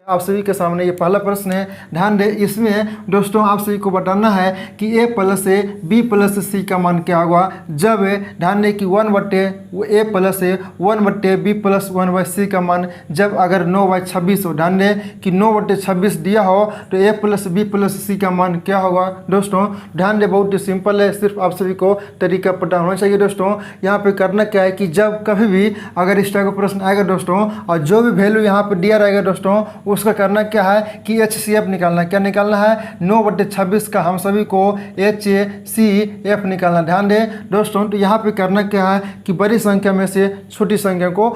आप सभी के सामने ये पहला प्रश्न है। ध्यान दें, इसमें दोस्तों आप सभी को बताना है कि a plus A B plus C का मान क्या होगा जब ध्यान दें कि 1/a प्लस ए 1/b प्लस 1/c का मान जब अगर 9/26 हो। ध्यान दें कि 9/26 दिया हो तो a plus B plus C का मान क्या होगा। दोस्तों ध्यान दें, बहुत ही सिंपल है, सिर्फ आप सभी को तरीका पता होना चाहिए। दोस्तों यहाँ पे करना क्या है कि जब कभी भी अगर इस टाइप का प्रश्न आएगा दोस्तों और जो भी वैल्यू यहाँ पे दिया रहेगा दोस्तों उसका करना क्या है कि HCF निकालना। क्या निकालना है? 9/26 का हम सभी को HCF निकालना। ध्यान दें दोस्तों, तो यहाँ पे करना क्या है कि बड़ी संख्या में से छोटी संख्या को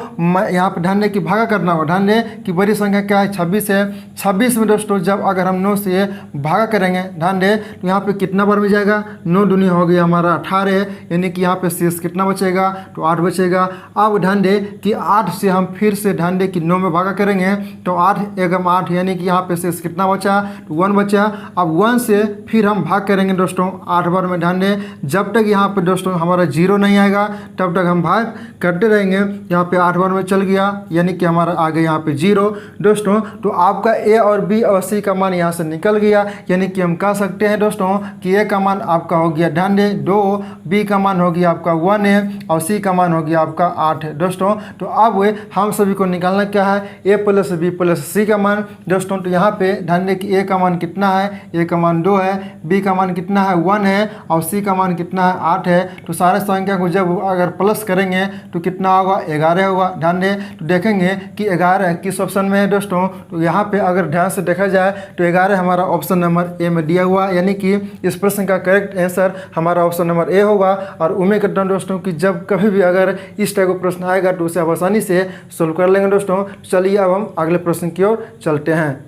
यहाँ पे ध्यान दें कि भागा करना होगा। ध्यान दें कि बड़ी संख्या क्या है? 26 है। 26 में दोस्तों जब अगर हम 9 से भागा करेंगे, ध्यान दें तो यहाँ पे कितना बार में जाएगा? 9 दूनी हो गया हमारा 18, यानी कि यहाँ पे शेष कितना बचेगा? तो 8 बचेगा। अब ध्यान दें कि 8 से हम फिर से ध्यान दें कि 9 में भागा करेंगे तो 8 एकम 8, यानी कि यहाँ पे शेष कितना बचा? तो 1 बचा। अब 1 से फिर हम भाग करेंगे दोस्तों 8 बार में। ध्यान दें जब तक यहाँ पे दोस्तों हमारा 0 नहीं आएगा तब तक हम भाग करते रहेंगे। यहाँ पे 8 बार में चल गया, यानी कि हमारा आ गया यहाँ पे 0 दोस्तों। तो आपका A और B और C का मान यहाँ से निकल गया, यानी कि हम कह सकते हैं दोस्तों कि A का मान आपका हो गया ध्यान दें 2, B का मान हो गया आपका 1 है और C का मान हो गया आपका 8 है दोस्तों। तो अब हम सभी को निकालना क्या है? A plus B plus C का मान दोस्तों। तो यहाँ पे ध्यान दें कि A का मान कितना है? A का मान 2 है, B का मान कितना है? 1 है और C का मान कितना है? 8 है। तो सारे संख्या को जब अगर प्लस करेंगे तो कितना होगा? 11 होगा। ध्यान दें तो देखेंगे कि 11 किस ऑप्शन में है दोस्तों। तो यहाँ पे अगर ध्यान से देखा जाए तो 11 हमारा ऑप्शन नंबर ए में दिया हुआ, यानी कि इस प्रश्न का करेक्ट आंसर हमारा ऑप्शन नंबर ए होगा। और उम्मीद करता हूँ दोस्तों कि जब कभी भी अगर इस टाइप का प्रश्न आएगा तो उसे आप आसानी से सोल्व कर लेंगे दोस्तों। चलिए अब हम अगले प्रश्न की ओर चलते हैं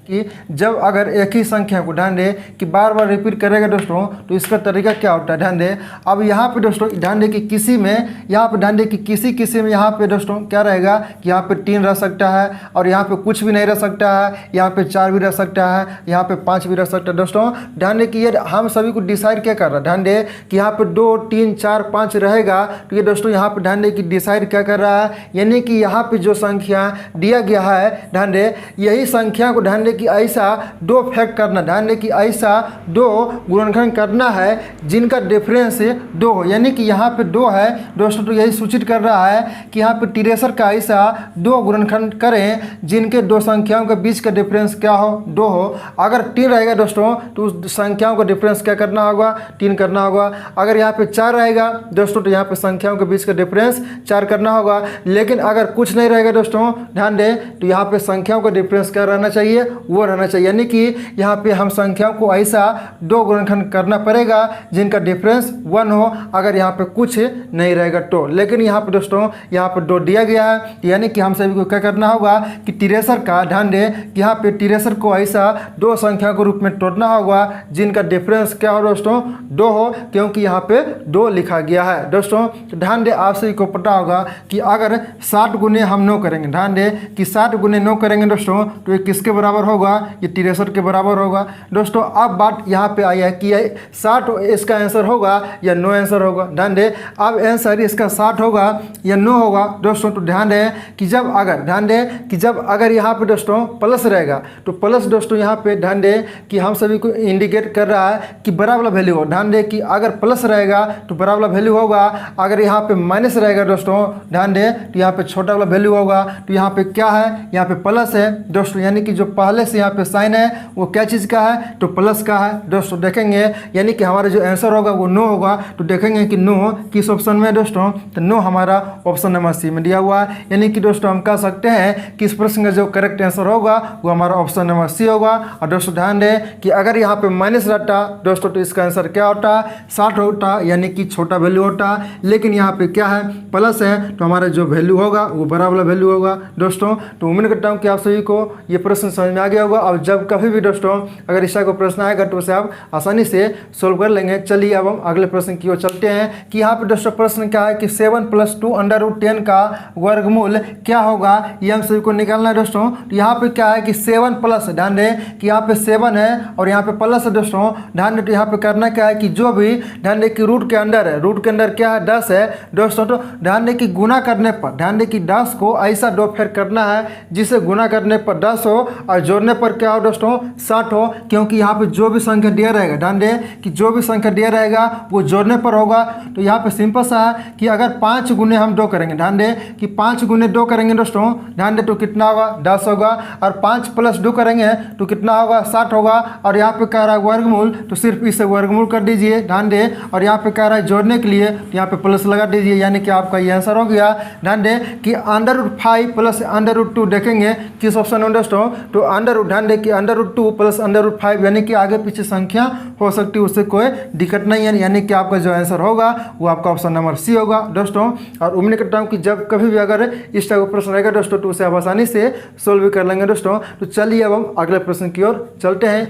कि जब अगर एक ही संख्या को ध्यान दें कि बार बार रिपीट करेगा दोस्तों तो इसका तरीका क्या होता है। ध्यान दें अब यहाँ पे दोस्तों ध्यान दें कि किसी में यहाँ पे ध्यान दें कि किसी में यहाँ पे दोस्तों क्या रहेगा कि यहाँ पे 3 रह सकता है और यहाँ पे कुछ भी नहीं रह सकता है, यहाँ पे 4 भी रह सकता है, यहाँ पे 5 भी रह सकता है दोस्तों। ध्यान दें कि ये हम सभी को डिसाइड क्या कर रहा है। ध्यान दें कि यहाँ पे 2, 3, 4, 5 रहेगा तो ये दोस्तों यहाँ पे ध्यान दें कि डिसाइड क्या कर रहा है, यानी कि यहाँ पे जो संख्या दिया गया है ध्यान दें यही संख्या को ध्यान दें कि ऐसा 2 फैक्ट करना। ध्यान दें कि ऐसा 2 गुणनखंड करना है जिनका डिफरेंस 2 हो, यानी कि यहाँ पे 2 है दोस्तों। तो यही सूचित कर रहा है कि यहाँ पे 63 का ऐसा 2 गुणनखंड करें जिनके 2 संख्याओं के बीच का डिफरेंस क्या हो? 2 हो। अगर 3 रहेगा दोस्तों तो उस संख्याओं का डिफरेंस क्या करना होगा? 3 करना होगा। अगर यहाँ पे 4 रहेगा दोस्तों तो यहाँ पे संख्याओं के बीच का डिफरेंस 4 करना होगा। लेकिन अगर कुछ नहीं रहेगा दोस्तों ध्यान दें तो यहाँ पे संख्याओं का डिफरेंस क्या रहना चाहिए? वो रहना चाहिए, यानी कि यहाँ पे हम संख्याओं को ऐसा 2 गुणनखंड करना पड़ेगा जिनका डिफरेंस 1 हो, अगर यहाँ पे कुछ नहीं रहेगा तो। लेकिन यहाँ पे दोस्तों यहाँ पे 2 दिया गया है, यानी कि हम सभी को क्या करना होगा कि 63 का ध्यान दें कि यहाँ पे 63 को ऐसा 2 संख्या के रूप में तोड़ना होगा जिनका डिफरेंस क्या हो दोस्तों? 2 हो, क्योंकि यहाँ पे 2 लिखा गया है दोस्तों। तो ध्यान दें आप सभी को पता होगा कि अगर 60 गुने हम 9 करेंगे, ध्यान दें कि 60 गुने 9 करेंगे दोस्तों तो ये किसके बराबर होगा? ये 63 के बराबर होगा दोस्तों। अब बात यहाँ पे आई है कि 60 इसका आंसर होगा या 9 आंसर होगा। ध्यान दें अब आंसर इसका 60 होगा या 9 होगा दोस्तों। तो ध्यान दें कि जब अगर यहाँ पे दोस्तों प्लस रहेगा तो प्लस दोस्तों यहाँ पे ध्यान दें कि हम सभी को इंडिकेट कर रहा है कि बड़ा वाला वैल्यू हो। ध्यान दें कि अगर प्लस रहेगा तो बड़ा वाला वैल्यू होगा, अगर यहाँ पे माइनस रहेगा दोस्तों ध्यान दें तो यहाँ पे छोटा वाला वैल्यू होगा। तो यहाँ पे क्या है? यहाँ पे प्लस है दोस्तों, यानी कि जो पहले से यहाँ पे साइन है वो क्या चीज़ का है? तो प्लस का है दोस्तों। देखेंगे यानी कि हमारा जो आंसर होगा वो 9 होगा। तो देखेंगे कि 9 किस ऑप्शन में है दोस्तों? तो 9 हमारा ऑप्शन नंबर सी में दिया हुआ है, यानी कि दोस्तों हम कह सकते हैं कि इस प्रश्न का जो करेक्ट आंसर होगा वो हमारा ऑप्शन नंबर सी होगा। और दोस्तों ध्यान दें कि अगर यहाँ पे माइनस रहता दोस्तों तो इसका आंसर क्या होता? 60 होता, यानी कि छोटा वैल्यू होता। लेकिन यहाँ पे क्या है? प्लस है, तो हमारा जो वैल्यू होगा वो बड़ा वाला वैल्यू होगा दोस्तों। तो उम्मीद करता हूँ कि आप सभी को ये प्रश्न समझ में आ गया होगा। और जब कभी भी दोस्तों अगर इस टाइप का प्रश्न आएगा तो उसे आप आसानी से सोल्व कर लेंगे। चलिए अब हम अगले प्रश्न की ओर चलते हैं कि यहाँ पे दोस्तों प्रश्न क्या है कि 7 + 2 √10 का वर्गमूल क्या होगा, ये हम सभी को निकालना है दोस्तों। तो यहाँ पे क्या है कि 7 प्लस, ध्यान दें कि यहाँ पे 7 है और यहाँ पे प्लस है दोस्तों। ध्यान दें तो यहाँ पे करना क्या है कि जो भी ध्यान दें कि रूट के अंदर है, रूट के अंदर क्या है 10 है दोस्तों। तो ध्यान दें कि गुना करने पर, ध्यान दें कि 10 को ऐसा दो फेर करना है जिसे गुना करने पर 10 हो और जोड़ने पर क्या हो दोस्तों 60 हो, क्योंकि यहाँ पे जो भी संख्या दिया रहेगा, ध्यान दें कि जो भी संख्या दिया रहेगा वो जोड़ने पर होगा। तो यहाँ पे सिंपल सा है कि अगर 5 गुने हम 2 करेंगे, ध्यान दें कि 5 गुने 2 करेंगे दोस्तों, ध्यान दें तो कितना होगा 10 होगा। और 5 + 2 करेंगे तो कितना होगा 60 होगा। और यहाँ पे कह रहा है वर्गमूल, तो सिर्फ इसे वर्गमूल कर दीजिए, ध्यान दें। और यहाँ पे कह रहा है जोड़ने के लिए तो यहाँ पे प्लस लगा दीजिए, यानी कि आपका ये आंसर हो गया। ध्यान दें कि √5 + √2 देखेंगे किस ऑप्शन में दोस्तों, तो ध्यान दें कि √2 + √5 यानी कि आगे पीछे संख्या हो सकती है, उससे कोई दिक्कत नहीं है, यानी कि आपका जो आंसर होगा वो आपका ऑप्शन नंबर सी होगा दोस्तों। और उम्मीद करता हूँ कि जब कभी भी अगर इस टाइप का प्रश्न रहेगा दोस्तों तो उसे आप आसानी से सोल्व कर लेंगे दोस्तों। तो चलिए अब हम अगले प्रश्न की ओर चलते हैं।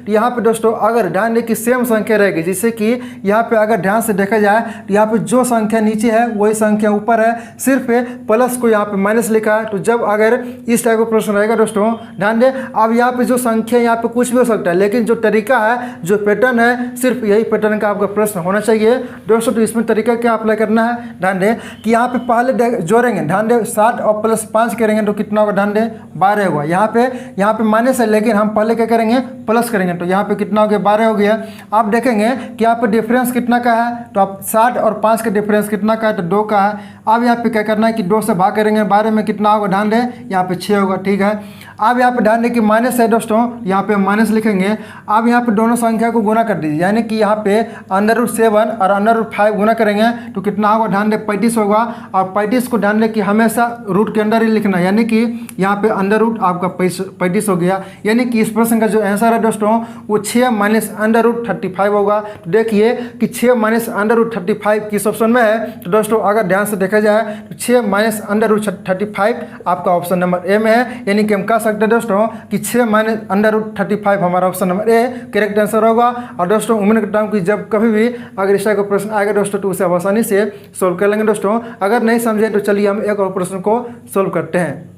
तो यहाँ पे दोस्तों अगर ध्यान दें कि सेम संख्या रहेगी, जिससे कि यहाँ पे अगर ध्यान से देखा जाए तो यहाँ पे जो संख्या नीचे है वही संख्या ऊपर है, सिर्फ प्लस को यहाँ पे माइनस लिखा है। तो जब अगर इस टाइप का प्रश्न रहेगा दोस्तों, ध्यान दें अब यहाँ पे जो संख्या यहाँ पे कुछ भी हो सकता है, लेकिन जो तरीका है, जो पैटर्न है, सिर्फ यही पैटर्न का आपका प्रश्न होना चाहिए दोस्तों। तो इसमें तरीका क्या अप्लाई करना है, ध्यान दें कि यहाँ पे पहले जोड़ेंगे, ध्यान दें 60 और +5 करेंगे तो कितना होगा, ध्यान दें 12 होगा। यहाँ पे माइनस है, लेकिन हम पहले क्या करेंगे प्लस करेंगे, तो यहाँ पे कितना हो गया 12 हो गया। आप देखेंगे कि यहाँ पे डिफरेंस कितना का है, तो आप 60 और 5 का डिफरेंस कितना का है, तो 2 का है। अब यहाँ पे क्या करना है कि 2 से भाग करेंगे, 12 में कितना होगा, ध्यान दें यहाँ पे 6 होगा, ठीक है। अब यहाँ पे ध्यान दें कि माइनस है दोस्तों, यहाँ पे माइनस लिखेंगे। अब यहाँ पे दोनों संख्या को गुना कर दीजिए, यानी कि यहाँ पे √7 और √5 गुना करेंगे तो कितना होगा, ध्यान दें 35 होगा। और 35 को ध्यान दें कि हमेशा रूट के अंदर ही लिखना, यानी कि यहाँ पे अंडर रूट आपका 35 हो गया। यानी कि इस प्रश्न का जो आंसर है दोस्तों वो 6 - √35 होगा। तो देखिए कि 6 - √35 किस ऑप्शन में है, तो दोस्तों अगर ध्यान से देखा जाए तो 6 - √35 आपका ऑप्शन नंबर ए में है। यानी कि हम कह सकते हैं दोस्तों कि 6 - √35 हमारा option number A correct answer होगा। और दोस्तों उम्मीद करता हूँ कि जब कभी भी अगर इस टाइप का प्रश्न आएगा दोस्तों तो उसे आप आसानी से सोल्व कर लेंगे दोस्तों। अगर नहीं समझे तो चलिए हम एक और प्रश्न को सोल्व करते हैं।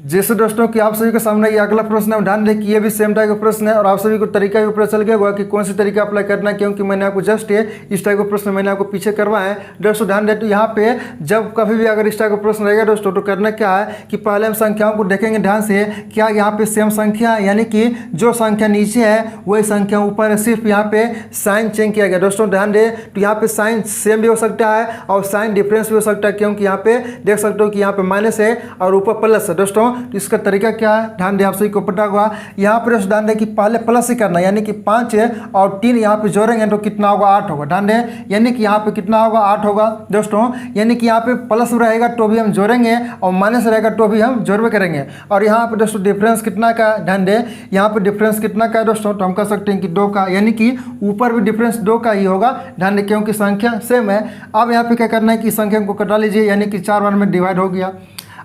जैसे दोस्तों कि आप सभी के सामने ये अगला प्रश्न है, ध्यान दें कि ये भी सेम टाइप का प्रश्न है और आप सभी को तरीका भी पता चल गया होगा कि कौन सी तरीका अप्लाई करना है, क्योंकि मैंने आपको जस्ट इस टाइप का प्रश्न मैंने आपको पीछे करवाया है दोस्तों। ध्यान दें तो यहाँ पे जब कभी भी अगर इस टाइप का प्रश्न रहेगा दोस्तों तो करना क्या है कि पहले हम संख्याओं को देखेंगे ध्यान से, क्या यहाँ पे सेम संख्या है, यानी कि जो संख्या नीचे है वही संख्या ऊपर है, सिर्फ यहाँ पे साइन चेंज किया गया दोस्तों। ध्यान दें तो यहाँ पे साइन सेम भी हो सकता है और साइन डिफरेंस भी हो सकता है, क्योंकि यहाँ पे देख सकते हो कि यहाँ पे माइनस है और ऊपर प्लस है दोस्तों। तो इसका तरीका क्या है, ध्यान दें आप सभी को पता होगा। यहाँ पर ध्यान दें कि पहले प्लस ही करना, यानी कि 5 और 3 यहाँ पे जोड़ेंगे तो कितना होगा 8 होगा। ध्यान दें यानी कि यहाँ पे कितना होगा 8 होगा दोस्तों। यानी कि यहाँ पे प्लस रहेगा तो भी हम जोड़ेंगे और माइनस रहेगा तो भी हम जोड़वे करेंगे। और यहाँ पे दोस्तों डिफरेंस कितना का है, ध्यान दें यहाँ पे डिफरेंस कितना का है दोस्तों, तो हम कह सकते हैं कि 2 का, यानी कि ऊपर भी डिफरेंस 2 का ही होगा। ध्यान दें क्योंकि संख्या सेम है। अब यहाँ पे क्या करना है कि संख्या को कटा लीजिए, यानी कि 4 बार में डिवाइड हो गया।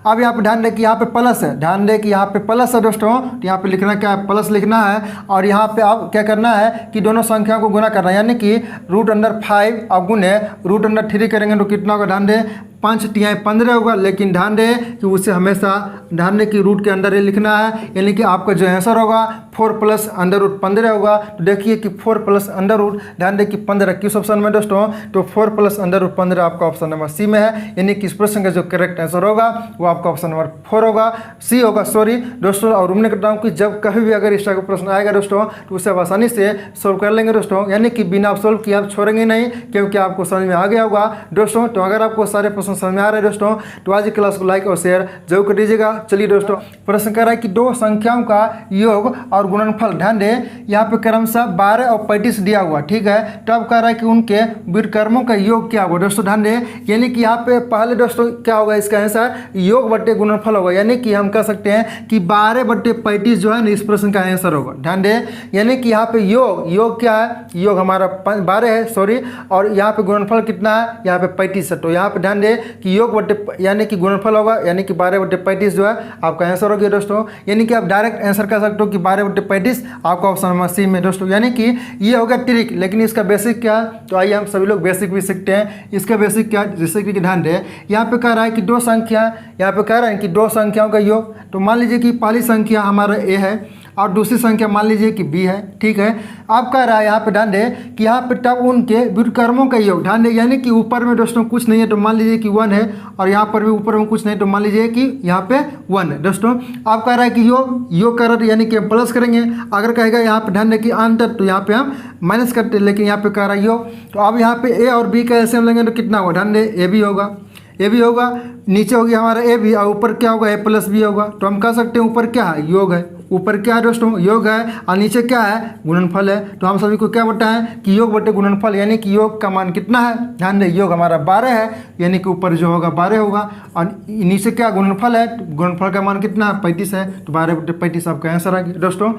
अब यहाँ पे ध्यान दें कि यहाँ पे प्लस है, ध्यान दें कि यहाँ पे प्लस है दोस्तों। तो यहाँ पे लिखना क्या है, प्लस लिखना है। और यहाँ पे अब क्या करना है कि दोनों संख्याओं को गुना करना है, यानी कि √5 अब गुने √3 करेंगे तो कितना होगा, ध्यान दें 5 × 15 होगा। लेकिन ध्यान दें कि उसे हमेशा ध्यान दें कि रूट के अंदर ही लिखना है, यानी कि आपका जो आंसर होगा 4 + √15 होगा। तो देखिए कि 4 + √, ध्यान दें कि 15 किस ऑप्शन में दोस्तों, तो 4 + √15 आपका ऑप्शन नंबर सी में है। यानी कि इस प्रश्न का जो करेक्ट आंसर होगा वो आपका ऑप्शन नंबर 4 होगा, सी होगा सॉरी दोस्तों। और उम्मीद करता हूँ कि जब कभी भी अगर इस टाइप का प्रश्न आएगा दोस्तों तो उसे आप आसानी से सोल्व कर लेंगे दोस्तों, यानी कि बिना सोल्व किए आप छोड़ेंगे नहीं, क्योंकि आपको समझ में आ गया होगा दोस्तों। तो अगर आपको सारे प्रश्न समझ में आ रहे हैं दोस्तों तो आज की क्लास को लाइक और शेयर जरूर कर दीजिएगा। चलिए दोस्तों प्रश्न कर रहा है कि दो संख्याओं का योग और गुणनफल, ध्यान दें यहाँ पे क्रमशः 12 और 35 दिया हुआ, ठीक है। तो अब कह रहा है कि उनके व्युत्क्रमों का योग क्या होगा दोस्तों। ध्यान दें यानी कि यहाँ पे पहले दोस्तों क्या होगा, इसका आंसर योग बट्टे गुणनफल होगा, यानी कि हम कह सकते हैं कि 12/35 जो है ना इस प्रश्न का आंसर होगा। ध्यान दें यानी कि यहाँ पे योग क्या है, योग हमारा 12 है सॉरी, और यहाँ पे गुणनफल कितना है, यहाँ पे 35 है। तो यहाँ पे ध्यान दें कि योग बटे यानी कि गुणनफल होगा, यानी कि 12/35 जो है आपका आंसर हो गया दोस्तों। यानी कि आप डायरेक्ट आंसर कर सकते हो कि 12/35 आपका ऑप्शन नंबर सी में दोस्तों। यानी कि ये हो गया ट्रिक, लेकिन इसका बेसिक क्या है, तो आइए हम सभी लोग बेसिक भी सीखते हैं। इसका बेसिक क्या, जैसे कि ध्यान दें, यहाँ पे कह रहा है कि दो संख्या, यहाँ पे कह रहा है कि दो संख्याओं का योग। तो मान लीजिए कि पहली संख्या हमारा ए है और दूसरी संख्या मान लीजिए कि बी है, ठीक है। आप कह रहा है यहाँ पे ध्यान दें कि यहाँ पे तब उनके व्युत्क्रमों का योग, ध्यान दें, यानी कि ऊपर में दोस्तों कुछ नहीं है तो मान लीजिए कि 1 है, और यहाँ पर भी ऊपर में कुछ नहीं तो मान लीजिए कि यहाँ पे 1 है दोस्तों। आप कह रहा है कि योग कर रहे यानी कि हम प्लस करेंगे, अगर कहेगा यहाँ पे ध्यान दें कि अंतर तो यहाँ पे हम माइनस करते, लेकिन यहाँ पे कह रहा है योग। तो अब यहाँ पे ए और बी का एलसीएम लेंगे तो कितना होगा, ध्यान दें ए भी होगा, ए भी होगा, नीचे हो गया हमारा ए भी, और ऊपर क्या होगा, ए प्लस बी होगा। तो हम कह सकते हैं ऊपर क्या है, योग है, ऊपर क्या है दोस्तों, योग है, और नीचे क्या है, गुणनफल है। तो हम सभी को क्या बताएं कि योग बटे गुणनफल, यानी कि योग का मान कितना है, ध्यान दें योग हमारा 12 है, यानी कि ऊपर जो होगा 12 होगा, और नीचे क्या गुणनफल है, गुणनफल का मान कितना है, 35 है। तो 12/35 आपका आंसर आ गया दोस्तों।